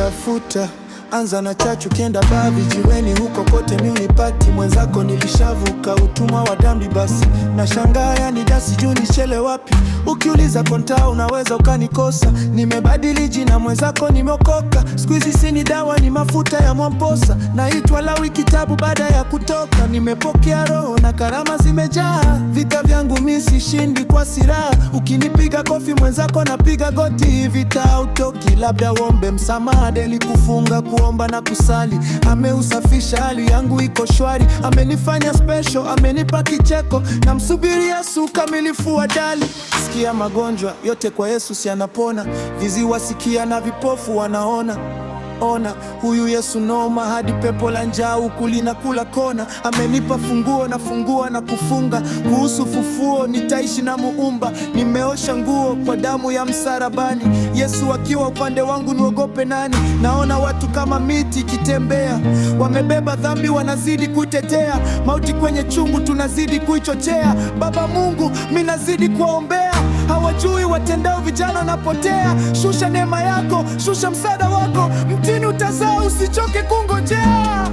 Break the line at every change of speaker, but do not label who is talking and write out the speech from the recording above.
Tafuta, anza na chachu, kienda babi jiweni, huko kote mi unipati. Mwenzako nilishavuka utumwa wa dhambi, basi nashangaa yani dasi juu nichele wapi. Ukiuliza konta unaweza ukanikosa, nimebadili jina mwenzako nimeokoka. Squeezy sini dawa ni mafuta ya Mwamposa, naitwa Lawi kitabu baada ya kutoka. Nimepokea roho na karama zimejaa, vita vyangu mi sishindi kwa silaha. Ukinipiga kofi mwenzako napiga goti, vita hautoki labda uombe msamaha. Deli kufunga, kuomba na kusali, ameusafisha hali yangu iko shwari. Amenifanya special, amenipa kicheko, na msubiri Yesu kamilifu wa dali. Sikia magonjwa yote kwa Yesu si anapona, viziwi sikia na vipofu wanaona. Ona huyu Yesu noma, hadi pepo la njaa huku linakula kona. Amenipa funguo na fungua na kufunga, kuhusu fufuo nitaishi na Muumba. Nimeosha nguo kwa damu ya msalabani, Yesu akiwa upande wangu niogope nani? Naona watu kama miti kitembea, wamebeba dhambi wanazidi kuitetea. Mauti kwenye chungu tunazidi kuichochea. Baba Mungu mimi nazidi kuombea, hawajui watendao vijana napotea. Shusha neema yako, shusha msaada wako, mtini utazaa usichoke kungojea.